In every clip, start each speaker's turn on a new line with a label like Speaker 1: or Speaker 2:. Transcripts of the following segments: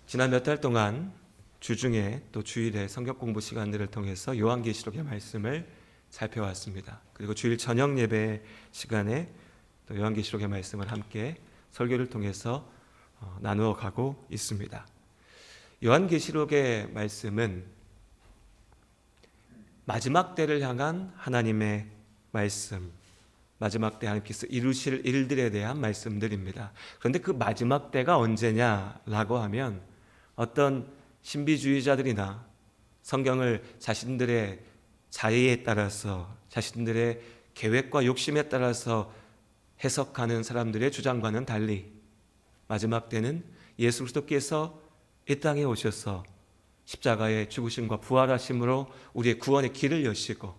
Speaker 1: 지난 몇 달 동안 주중에 또 주일에 성경 공부 시간들을 통해서 요한계시록의 말씀을 살펴왔습니다. 그리고 주일 저녁 예배 시간에 또 요한계시록의 말씀을 함께 설교를 통해서 나누어 가고 있습니다. 요한계시록의 말씀은 마지막 때를 향한 하나님의 말씀, 마지막 때 하나님께서 이루실 일들에 대한 말씀들입니다. 그런데 그 마지막 때가 언제냐라고 하면 어떤 신비주의자들이나 성경을 자신들의 자의에 따라서 자신들의 계획과 욕심에 따라서 해석하는 사람들의 주장과는 달리 마지막 때는 예수 그리스도께서 이 땅에 오셔서 십자가의 죽으심과 부활하심으로 우리의 구원의 길을 여시고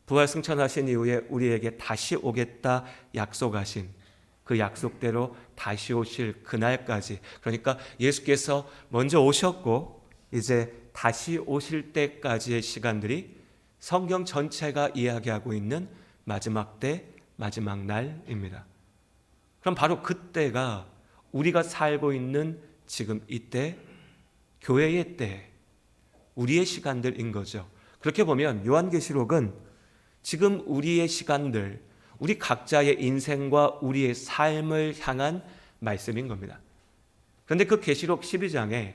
Speaker 1: 부활 승천하신 이후에 우리에게 다시 오겠다 약속하신 그 약속대로 다시 오실 그날까지, 그러니까 예수께서 먼저 오셨고 이제 다시 오실 때까지의 시간들이 성경 전체가 이야기하고 있는 마지막 때, 마지막 날입니다. 그럼 바로 그때가 우리가 살고 있는 지금 이때, 교회의 때, 우리의 시간들인 거죠. 그렇게 보면 요한계시록은 지금 우리의 시간들, 우리 각자의 인생과 우리의 삶을 향한 말씀인 겁니다. 그런데 그 계시록 12장에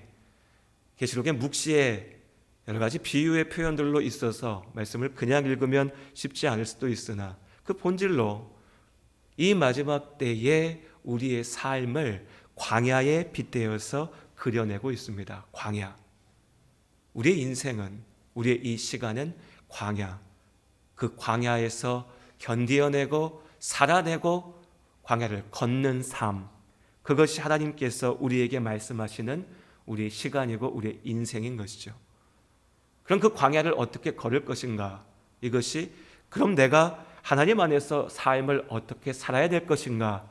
Speaker 1: 계시록의 묵시에 여러 가지 비유의 표현들로 있어서 말씀을 그냥 읽으면 쉽지 않을 수도 있으나 그 본질로 이 마지막 때에 우리의 삶을 광야에 빗대어서 그려내고 있습니다. 광야. 우리의 인생은, 우리의 이 시간은 광야. 그 광야에서 견디어내고 살아내고 광야를 걷는 삶, 그것이 하나님께서 우리에게 말씀하시는 우리의 시간이고 우리의 인생인 것이죠. 그럼 그 광야를 어떻게 걸을 것인가? 이것이 그럼 내가 하나님 안에서 삶을 어떻게 살아야 될 것인가의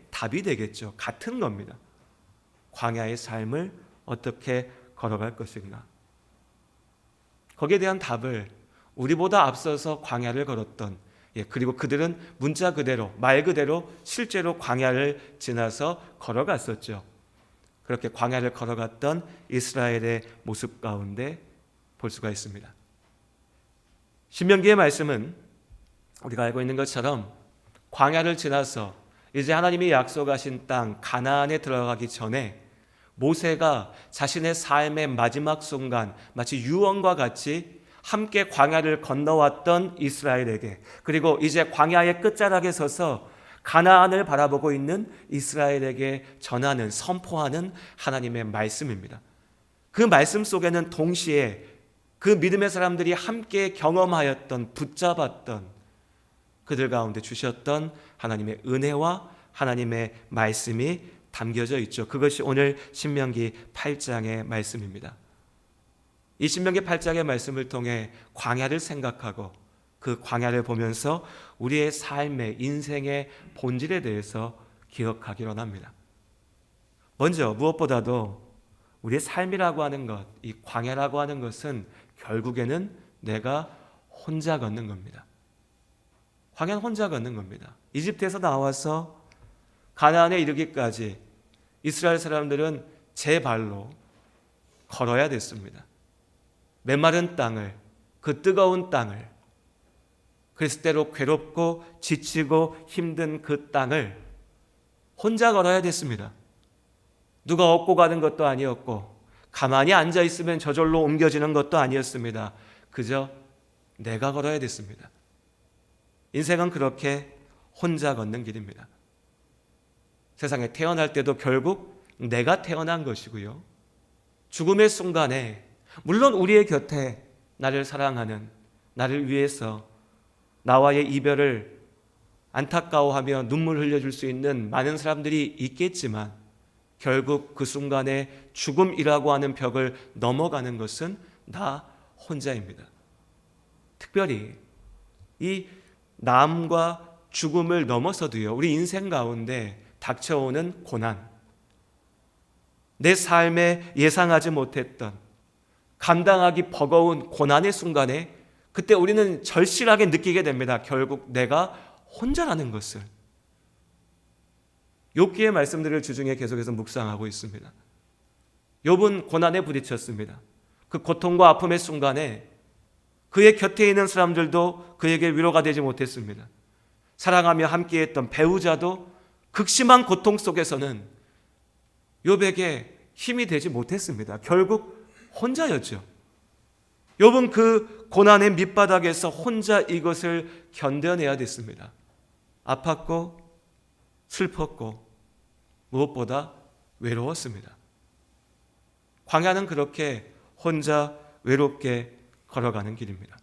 Speaker 1: 답이 되겠죠. 같은 겁니다. 광야의 삶을 어떻게 걸어갈 것인가? 거기에 대한 답을 우리보다 앞서서 광야를 걸었던, 그리고 그들은 문자 그대로, 말 그대로 실제로 광야를 지나서 걸어갔었죠. 그렇게 광야를 걸어갔던 이스라엘의 모습 가운데 볼 수가 있습니다. 신명기의 말씀은 우리가 알고 있는 것처럼 광야를 지나서 이제 하나님이 약속하신 땅 가나안에 들어가기 전에 모세가 자신의 삶의 마지막 순간 마치 유언과 같이 함께 광야를 건너왔던 이스라엘에게, 그리고 이제 광야의 끝자락에 서서 가나안을 바라보고 있는 이스라엘에게 전하는, 선포하는 하나님의 말씀입니다. 그 말씀 속에는 동시에 그 믿음의 사람들이 함께 경험하였던, 붙잡았던, 그들 가운데 주셨던 하나님의 은혜와 하나님의 말씀이 담겨져 있죠. 그것이 오늘 신명기 8장의 말씀입니다. 이 신명기 8장의 말씀을 통해 광야를 생각하고 그 광야를 보면서 우리의 삶의, 인생의 본질에 대해서 기억하기로 합니다. 먼저 무엇보다도 우리의 삶이라고 하는 것, 이 광야라고 하는 것은 결국에는 내가 혼자 걷는 겁니다. 광야는 혼자 걷는 겁니다. 이집트에서 나와서 가나안에 이르기까지 이스라엘 사람들은 제 발로 걸어야 됐습니다. 메마른 땅을, 그 뜨거운 땅을, 그랬을 때로 괴롭고 지치고 힘든 그 땅을 혼자 걸어야 됐습니다. 누가 업고 가는 것도 아니었고 가만히 앉아 있으면 저절로 옮겨지는 것도 아니었습니다. 그저 내가 걸어야 됐습니다. 인생은 그렇게 혼자 걷는 길입니다. 세상에 태어날 때도 결국 내가 태어난 것이고요. 죽음의 순간에 물론 우리의 곁에 나를 사랑하는, 나를 위해서 나와의 이별을 안타까워하며 눈물 흘려줄 수 있는 많은 사람들이 있겠지만 결국 그 순간에 죽음이라고 하는 벽을 넘어가는 것은 나 혼자입니다. 특별히 이 남과 죽음을 넘어서도요, 우리 인생 가운데 닥쳐오는 고난, 내 삶에 예상하지 못했던 감당하기 버거운 고난의 순간에 그때 우리는 절실하게 느끼게 됩니다. 결국 내가 혼자라는 것을. 욥기의 말씀들을 주중에 계속해서 묵상하고 있습니다. 욥은 고난에 부딪혔습니다. 그 고통과 아픔의 순간에 그의 곁에 있는 사람들도 그에게 위로가 되지 못했습니다. 사랑하며 함께했던 배우자도 극심한 고통 속에서는 욥에게 힘이 되지 못했습니다. 결국 혼자였죠. 욥은 그 고난의 밑바닥에서 혼자 이것을 견뎌내야 됐습니다. 아팠고 슬펐고 무엇보다 외로웠습니다. 광야는 그렇게 혼자 외롭게 걸어가는 길입니다.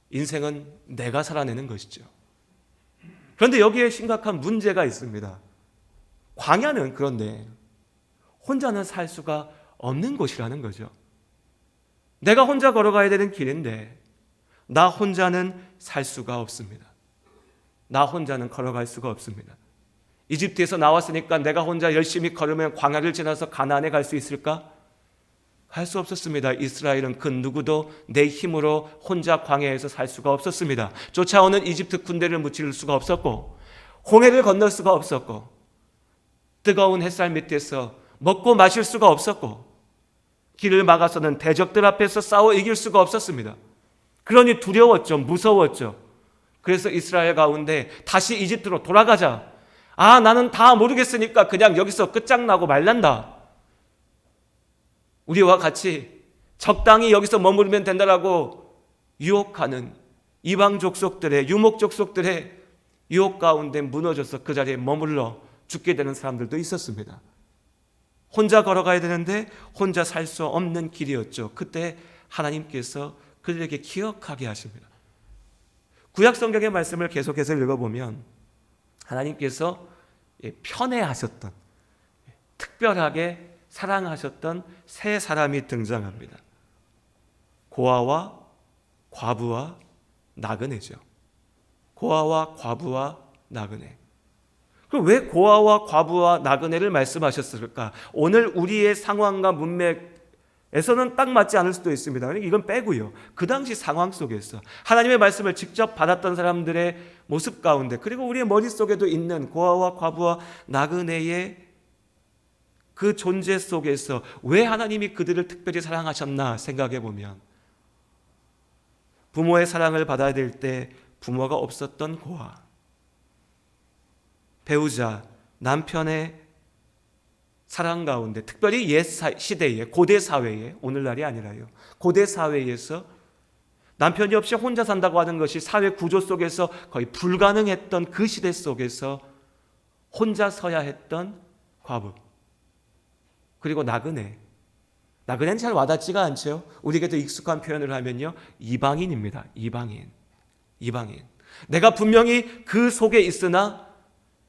Speaker 1: 인생은 내가 살아내는 것이죠. 그런데 여기에 심각한 문제가 있습니다. 광야는 그런데 혼자는 살 수가 없는 곳이라는 거죠. 내가 혼자 걸어가야 되는 길인데 나 혼자는 살 수가 없습니다. 나 혼자는 걸어갈 수가 없습니다. 이집트에서 나왔으니까 내가 혼자 열심히 걸으면 광야를 지나서 가나안에 갈 수 있을까? 갈 수 없었습니다. 이스라엘은 그 누구도 내 힘으로 혼자 광야에서 살 수가 없었습니다. 쫓아오는 이집트 군대를 무찌를 수가 없었고 홍해를 건널 수가 없었고 뜨거운 햇살 밑에서 먹고 마실 수가 없었고 길을 막아서는 대적들 앞에서 싸워 이길 수가 없었습니다. 그러니 두려웠죠. 무서웠죠. 그래서 이스라엘 가운데 다시 이집트로 돌아가자. 나는 다 모르겠으니까 그냥 여기서 끝장나고 말란다. 우리와 같이 적당히 여기서 머무르면 된다라고 유혹하는 이방 족속들의 유목 족속들의 유혹 가운데 무너져서 그 자리에 머물러 죽게 되는 사람들도 있었습니다. 혼자 걸어가야 되는데 혼자 살 수 없는 길이었죠. 그때 하나님께서 그들에게 기억하게 하십니다. 구약 성경의 말씀을 계속해서 읽어보면 하나님께서 편애하셨던, 특별하게 사랑하셨던 세 사람이 등장합니다. 고아와 과부와 나그네죠. 고아와 과부와 나그네. 그럼 왜 고아와 과부와 나그네를 말씀하셨을까? 오늘 우리의 상황과 문맥에서는 딱 맞지 않을 수도 있습니다. 이건 빼고요. 그 당시 상황 속에서 하나님의 말씀을 직접 받았던 사람들의 모습 가운데 그리고 우리의 머릿속에도 있는 고아와 과부와 나그네의 그 존재 속에서 왜 하나님이 그들을 특별히 사랑하셨나 생각해 보면 부모의 사랑을 받아야 될 때 부모가 없었던 고아, 배우자, 남편의 사랑 가운데 특별히 옛 시대에 고대 사회에 오늘날이 아니라요. 고대 사회에서 남편이 없이 혼자 산다고 하는 것이 사회 구조 속에서 거의 불가능했던 그 시대 속에서 혼자 서야 했던 과부 그리고 나그네. 나그네는 잘 와닿지가 않죠. 우리에게 더 익숙한 표현을 하면요. 이방인입니다. 이방인. 내가 분명히 그 속에 있으나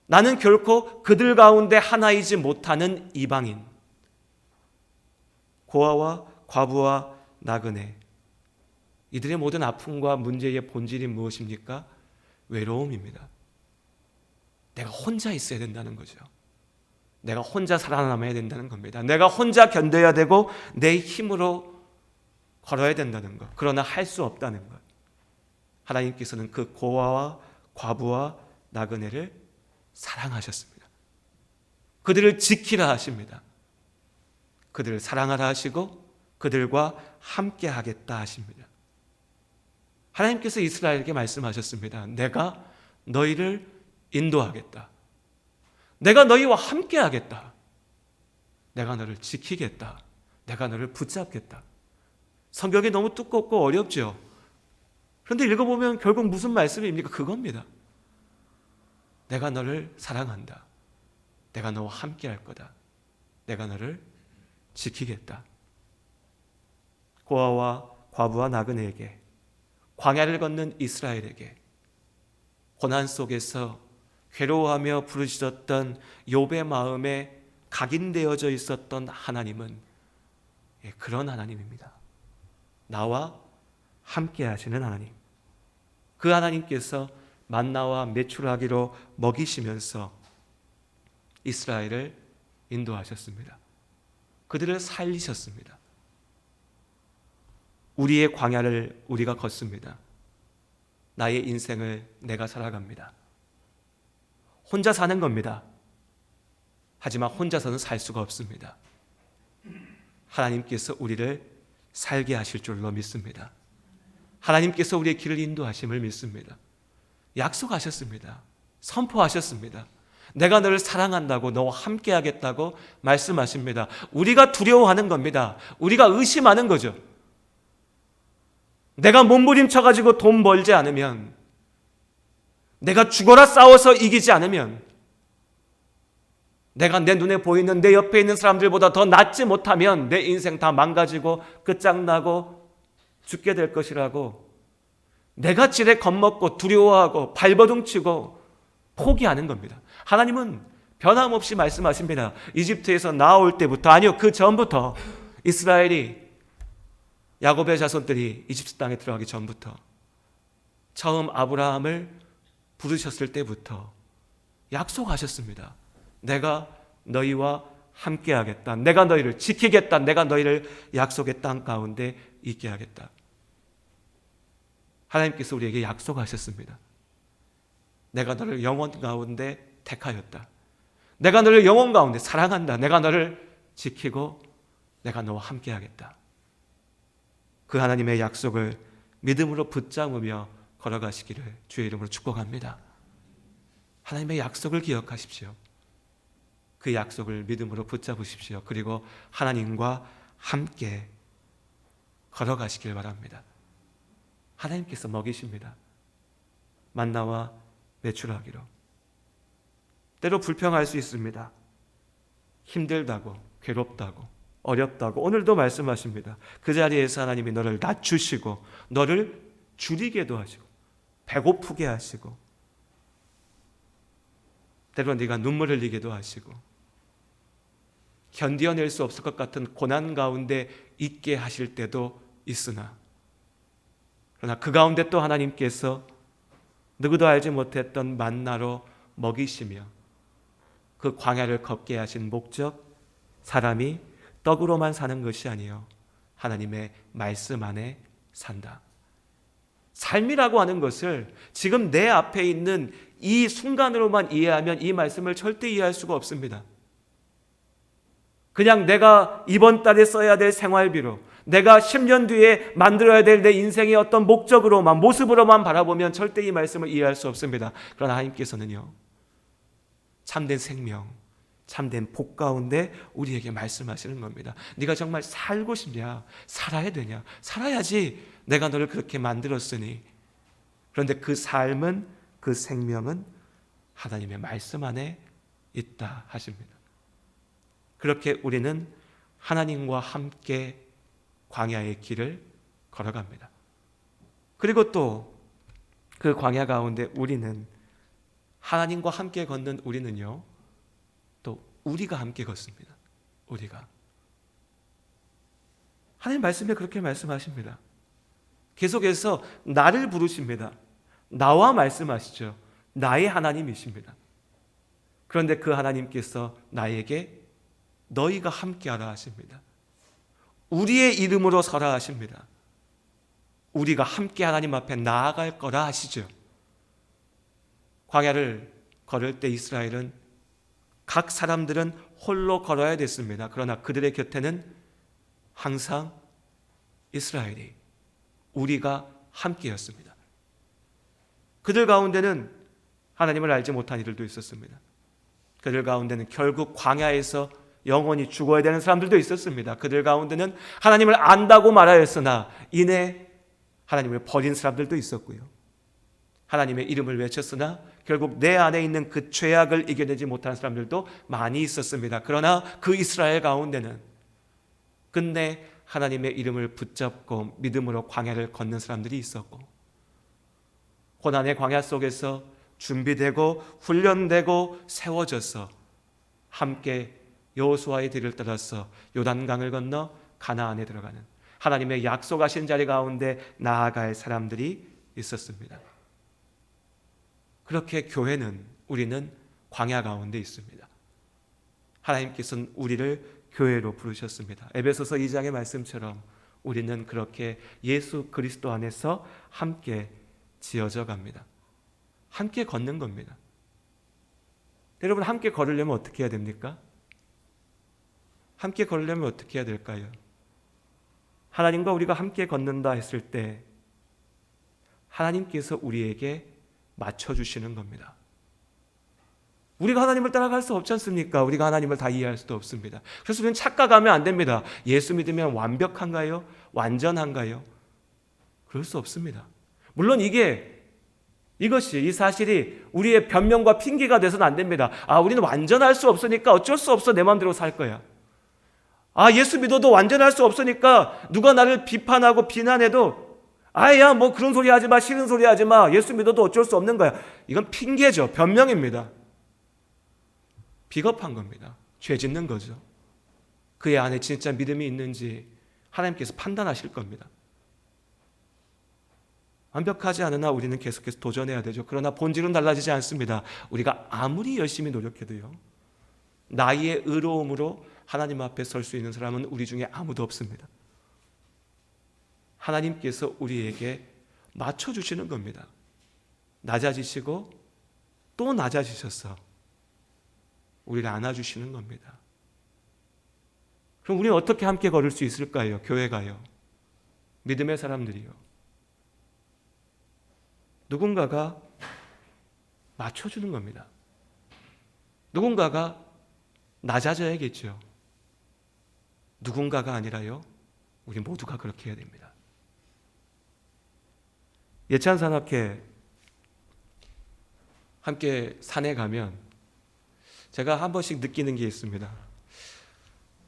Speaker 1: 나는 결코 그들 가운데 하나이지 못하는 이방인. 고아와 과부와 나그네. 이들의 모든 아픔과 문제의 본질이 무엇입니까? 외로움입니다. 내가 혼자 있어야 된다는 거죠. 내가 혼자 살아남아야 된다는 겁니다. 내가 혼자 견뎌야 되고 내 힘으로 걸어야 된다는 것. 그러나 할 수 없다는 것. 하나님께서는 그 고아와 과부와 나그네를 사랑하셨습니다. 그들을 지키라 하십니다. 그들을 사랑하라 하시고 그들과 함께 하겠다 하십니다. 하나님께서 이스라엘에게 말씀하셨습니다. 내가 너희를 인도하겠다. 내가 너희와 함께 하겠다. 내가 너를 지키겠다. 내가 너를 붙잡겠다. 성경이 너무 두껍고 어렵죠. 그런데 읽어보면 결국 무슨 말씀입니까? 그겁니다. 내가 너를 사랑한다. 내가 너와 함께 할 거다. 내가 너를 지키겠다. 고아와 과부와 나그네에게, 광야를 걷는 이스라엘에게, 고난 속에서 괴로워하며 부르짖었던 욥의 마음에 각인되어져 있었던 하나님은 그런 하나님입니다. 나와 함께 하시는 하나님. 그 하나님께서 만나와 메추라기로 먹이시면서 이스라엘을 인도하셨습니다. 그들을 살리셨습니다. 우리의 광야를 우리가 걷습니다. 나의 인생을 내가 살아갑니다. 혼자 사는 겁니다. 하지만 혼자서는 살 수가 없습니다. 하나님께서 우리를 살게 하실 줄로 믿습니다. 하나님께서 우리의 길을 인도하심을 믿습니다. 약속하셨습니다. 선포하셨습니다. 내가 너를 사랑한다고, 너와 함께 하겠다고 말씀하십니다. 우리가 두려워하는 겁니다. 우리가 의심하는 거죠. 내가 몸부림쳐가지고 돈 벌지 않으면, 내가 죽어라 싸워서 이기지 않으면, 내가 내 눈에 보이는 내 옆에 있는 사람들보다 더 낫지 못하면 내 인생 다 망가지고 끝장나고 죽게 될 것이라고 내가 지레 겁먹고 두려워하고 발버둥치고 포기하는 겁니다. 하나님은 변함없이 말씀하십니다. 이집트에서 나올 때부터, 아니요, 그 전부터, 이스라엘이, 야곱의 자손들이 이집트 땅에 들어가기 전부터, 처음 아브라함을 부르셨을 때부터 약속하셨습니다. 내가 너희와 함께 하겠다. 내가 너희를 지키겠다. 내가 너희를 약속의 땅 가운데 있게 하겠다. 하나님께서 우리에게 약속하셨습니다. 내가 너를 영원 가운데 택하였다. 내가 너를 영원 가운데 사랑한다. 내가 너를 지키고 내가 너와 함께 하겠다. 그 하나님의 약속을 믿음으로 붙잡으며 걸어가시기를 주의 이름으로 축복합니다. 하나님의 약속을 기억하십시오. 그 약속을 믿음으로 붙잡으십시오. 그리고 하나님과 함께 걸어가시길 바랍니다. 하나님께서 먹이십니다. 만나와 매출하기로. 때로 불평할 수 있습니다. 힘들다고, 괴롭다고, 어렵다고. 오늘도 말씀하십니다. 그 자리에서 하나님이 너를 낮추시고 너를 줄이게도 하시고 배고프게 하시고 때로 네가 눈물 흘리게도 하시고 견디어낼 수 없을 것 같은 고난 가운데 있게 하실 때도 있으나, 그러나 그 가운데 또 하나님께서 누구도 알지 못했던 만나로 먹이시며 그 광야를 걷게 하신 목적, 사람이 떡으로만 사는 것이 아니요 하나님의 말씀 안에 산다. 삶이라고 하는 것을 지금 내 앞에 있는 이 순간으로만 이해하면 이 말씀을 절대 이해할 수가 없습니다. 그냥 내가 이번 달에 써야 될 생활비로, 내가 10년 뒤에 만들어야 될 내 인생의 어떤 목적으로만, 모습으로만 바라보면 절대 이 말씀을 이해할 수 없습니다. 그러나 하나님께서는요, 참된 생명, 참된 복 가운데 우리에게 말씀하시는 겁니다. 네가 정말 살고 싶냐? 살아야 되냐? 살아야지 내가 너를 그렇게 만들었으니. 그런데 그 삶은, 그 생명은 하나님의 말씀 안에 있다 하십니다. 그렇게 우리는 하나님과 함께 광야의 길을 걸어갑니다. 그리고 또 그 광야 가운데 우리는, 하나님과 함께 걷는 우리는요, 또 우리가 함께 걷습니다. 우리가. 하나님 말씀에 그렇게 말씀하십니다. 계속해서 나를 부르십니다. 나와 말씀하시죠. 나의 하나님이십니다. 그런데 그 하나님께서 나에게 너희가 함께하라 하십니다. 우리의 이름으로 서라 하십니다. 우리가 함께 하나님 앞에 나아갈 거라 하시죠. 광야를 걸을 때 이스라엘은, 각 사람들은 홀로 걸어야 됐습니다. 그러나 그들의 곁에는 항상 이스라엘이, 우리가 함께였습니다. 그들 가운데는 하나님을 알지 못한 이들도 있었습니다. 그들 가운데는 결국 광야에서 영원히 죽어야 되는 사람들도 있었습니다. 그들 가운데는 하나님을 안다고 말하였으나 이내 하나님을 버린 사람들도 있었고요. 하나님의 이름을 외쳤으나 결국 내 안에 있는 그 죄악을 이겨내지 못한 사람들도 많이 있었습니다. 그러나 그 이스라엘 가운데는 끝내 하나님의 이름을 붙잡고 믿음으로 광야를 걷는 사람들이 있었고, 고난의 광야 속에서 준비되고 훈련되고 세워져서 함께 여호수아의 뒤를 따라서 요단강을 건너 가나안에 들어가는 하나님의 약속하신 자리 가운데 나아갈 사람들이 있었습니다. 그렇게 교회는, 우리는 광야 가운데 있습니다. 하나님께서는 우리를 교회로 부르셨습니다. 에베소서 2장의 말씀처럼 우리는 그렇게 예수 그리스도 안에서 함께 지어져 갑니다. 함께 걷는 겁니다. 여러분, 함께 걸으려면 어떻게 해야 됩니까? 함께 걸으려면 어떻게 해야 될까요? 하나님과 우리가 함께 걷는다 했을 때 하나님께서 우리에게 맞춰주시는 겁니다. 우리가 하나님을 따라갈 수 없지 않습니까? 우리가 하나님을 다 이해할 수도 없습니다. 그래서 우리는 착각하면 안 됩니다. 예수 믿으면 완벽한가요? 완전한가요? 그럴 수 없습니다. 물론 이 사실이 우리의 변명과 핑계가 돼서는 안 됩니다. 우리는 완전할 수 없으니까 어쩔 수 없어 내 마음대로 살 거야. 예수 믿어도 완전할 수 없으니까 누가 나를 비판하고 비난해도 뭐 그런 소리 하지 마, 싫은 소리 하지 마. 예수 믿어도 어쩔 수 없는 거야. 이건 핑계죠. 변명입니다. 비겁한 겁니다. 죄 짓는 거죠. 그의 안에 진짜 믿음이 있는지 하나님께서 판단하실 겁니다. 완벽하지 않으나 우리는 계속해서 도전해야 되죠. 그러나 본질은 달라지지 않습니다. 우리가 아무리 열심히 노력해도요, 나의 의로움으로 하나님 앞에 설 수 있는 사람은 우리 중에 아무도 없습니다. 하나님께서 우리에게 맞춰주시는 겁니다. 낮아지시고 또 낮아지셔서 우리를 안아주시는 겁니다. 그럼 우리는 어떻게 함께 걸을 수 있을까요? 교회가요. 믿음의 사람들이요. 누군가가 맞춰주는 겁니다. 누군가가 낮아져야겠죠. 누군가가 아니라요, 우리 모두가 그렇게 해야 됩니다. 예찬산악회 함께 산에 가면 제가 한 번씩 느끼는 게 있습니다.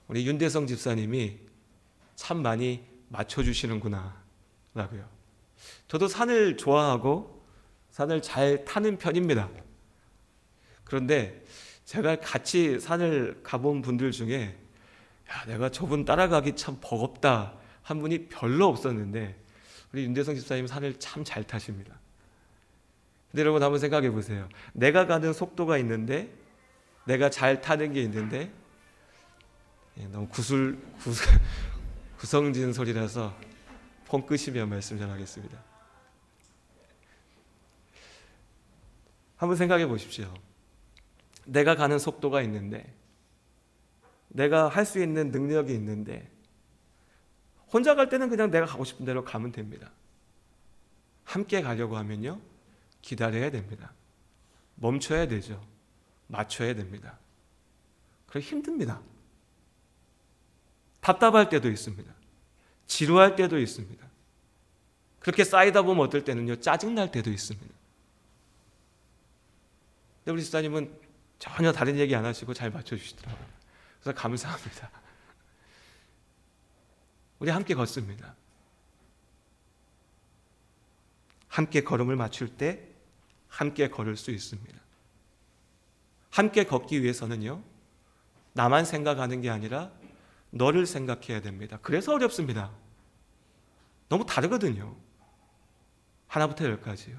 Speaker 1: 우리 윤대성 집사님이 참 많이 맞춰주시는구나 라고요. 저도 산을 좋아하고 산을 잘 타는 편입니다. 그런데 제가 같이 산을 가본 분들 중에 내가 저분 따라가기 참 버겁다 한 분이 별로 없었는데 우리 윤대성 집사님 산을 참 잘 타십니다. 근데 여러분 한번 생각해 보세요. 내가 가는 속도가 있는데 내가 잘 타는 게 있는데 너무 구성진 소리라서 폰 끄시면 말씀 전하겠습니다. 한번 생각해 보십시오. 내가 가는 속도가 있는데 내가 할 수 있는 능력이 있는데 혼자 갈 때는 그냥 내가 가고 싶은 대로 가면 됩니다. 함께 가려고 하면요, 기다려야 됩니다. 멈춰야 되죠. 맞춰야 됩니다. 그래 힘듭니다. 답답할 때도 있습니다. 지루할 때도 있습니다. 그렇게 쌓이다 보면 어떨 때는요, 짜증날 때도 있습니다. 근데 우리 집사님은 전혀 다른 얘기 안 하시고 잘 맞춰주시더라고요. 그래서 감사합니다. 우리 함께 걷습니다. 함께 걸음을 맞출 때 함께 걸을 수 있습니다. 함께 걷기 위해서는요, 나만 생각하는 게 아니라 너를 생각해야 됩니다. 그래서 어렵습니다. 너무 다르거든요. 하나부터 열까지요.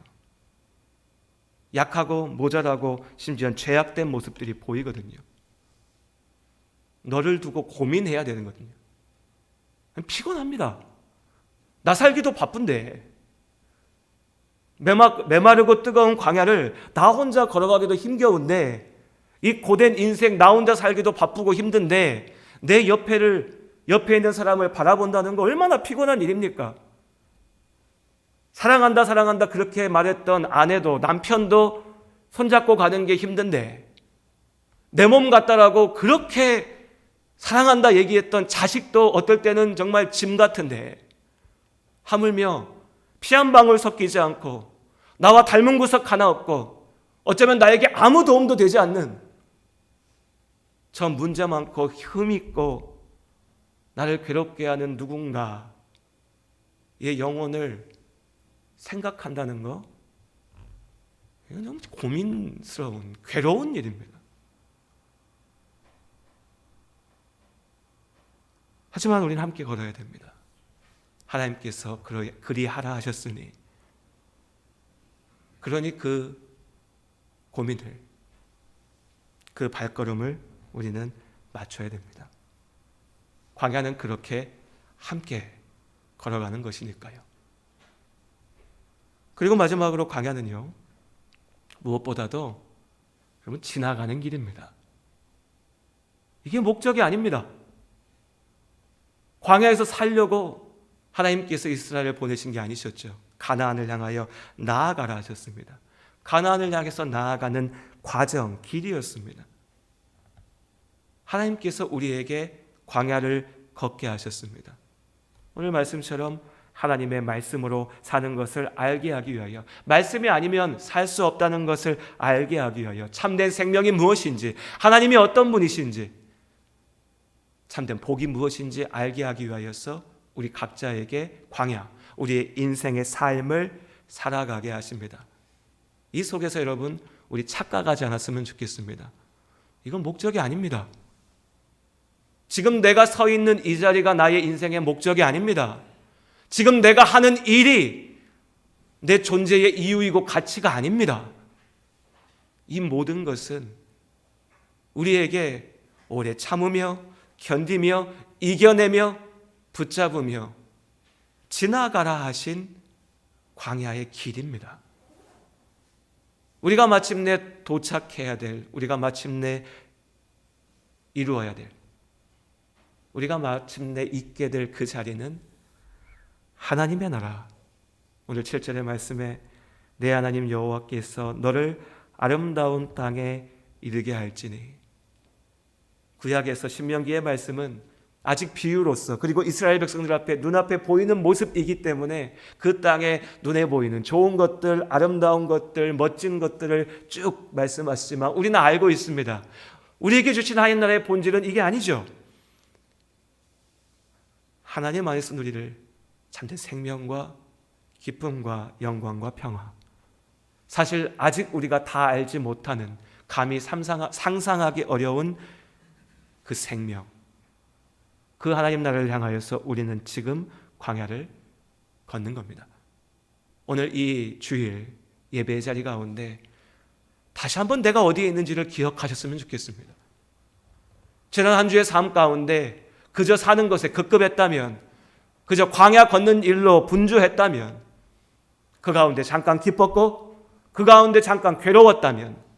Speaker 1: 약하고 모자라고 심지어 죄악된 모습들이 보이거든요. 너를 두고 고민해야 되는 거거든요. 피곤합니다. 나 살기도 바쁜데 메마르고 뜨거운 광야를 나 혼자 걸어가기도 힘겨운데, 이 고된 인생 나 혼자 살기도 바쁘고 힘든데 내 옆에 있는 사람을 바라본다는 거 얼마나 피곤한 일입니까? 사랑한다 사랑한다 그렇게 말했던 아내도 남편도 손잡고 가는 게 힘든데, 내 몸 같다라고 그렇게 사랑한다 얘기했던 자식도 어떨 때는 정말 짐 같은데, 하물며 피 한 방울 섞이지 않고 나와 닮은 구석 하나 없고 어쩌면 나에게 아무 도움도 되지 않는 저 문제 많고 흠 있고 나를 괴롭게 하는 누군가의 영혼을 생각한다는 거, 이건 좀 고민스러운, 괴로운 일입니다. 하지만 우리는 함께 걸어야 됩니다. 하나님께서 그리하라 하셨으니, 그러니 그 고민을, 그 발걸음을 우리는 맞춰야 됩니다. 광야는 그렇게 함께 걸어가는 것이니까요. 그리고 마지막으로 광야는요, 무엇보다도 여러분 지나가는 길입니다. 이게 목적이 아닙니다. 광야에서 살려고 하나님께서 이스라엘을 보내신 게 아니셨죠. 가나안을 향하여 나아가라 하셨습니다. 가나안을 향해서 나아가는 과정, 길이었습니다. 하나님께서 우리에게 광야를 걷게 하셨습니다. 오늘 말씀처럼 하나님의 말씀으로 사는 것을 알게 하기 위하여, 말씀이 아니면 살 수 없다는 것을 알게 하기 위하여, 참된 생명이 무엇인지, 하나님이 어떤 분이신지, 참된 복이 무엇인지 알게 하기 위하여서 우리 각자에게 광야, 우리의 인생의 삶을 살아가게 하십니다. 이 속에서 여러분, 우리 착각하지 않았으면 좋겠습니다. 이건 목적이 아닙니다. 지금 내가 서 있는 이 자리가 나의 인생의 목적이 아닙니다. 지금 내가 하는 일이 내 존재의 이유이고 가치가 아닙니다. 이 모든 것은 우리에게 오래 참으며 견디며 이겨내며 붙잡으며 지나가라 하신 광야의 길입니다. 우리가 마침내 도착해야 될, 우리가 마침내 이루어야 될, 우리가 마침내 있게 될 그 자리는 하나님의 나라. 오늘 7절의 말씀에 내 하나님 여호와께서 너를 아름다운 땅에 이르게 할지니, 구약에서 신명기의 말씀은 아직 비유로서, 그리고 이스라엘 백성들 앞에 눈앞에 보이는 모습이기 때문에 그 땅에 눈에 보이는 좋은 것들, 아름다운 것들, 멋진 것들을 쭉 말씀하시지만 우리는 알고 있습니다. 우리에게 주신 하나님 나라의 본질은 이게 아니죠. 하나님 안에서 누리를 참된 생명과 기쁨과 영광과 평화, 사실 아직 우리가 다 알지 못하는, 감히 상상하기 어려운 그 생명, 그 하나님 나라를 향하여서 우리는 지금 광야를 걷는 겁니다. 오늘 이 주일 예배의 자리 가운데 다시 한번 내가 어디에 있는지를 기억하셨으면 좋겠습니다. 지난 한 주의 삶 가운데 그저 사는 것에 급급했다면, 그저 광야 걷는 일로 분주했다면, 그 가운데 잠깐 기뻤고 그 가운데 잠깐 괴로웠다면,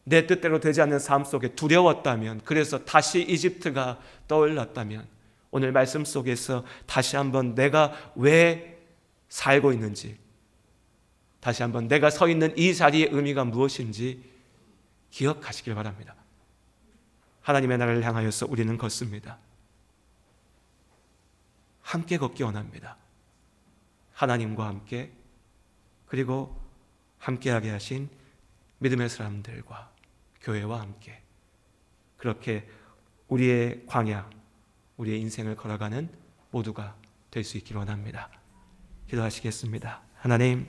Speaker 1: 내 뜻대로 되지 않는 삶 속에 두려웠다면, 그래서 다시 이집트가 떠올랐다면, 오늘 말씀 속에서 다시 한번 내가 왜 살고 있는지, 다시 한번 내가 서 있는 이 자리의 의미가 무엇인지 기억하시길 바랍니다. 하나님의 나라를 향하여서 우리는 걷습니다. 함께 걷기 원합니다. 하나님과 함께, 그리고 함께하게 하신 믿음의 사람들과 교회와 함께, 그렇게 우리의 광야, 우리의 인생을 걸어가는 모두가 될 수 있기를 원합니다. 기도하시겠습니다. 하나님,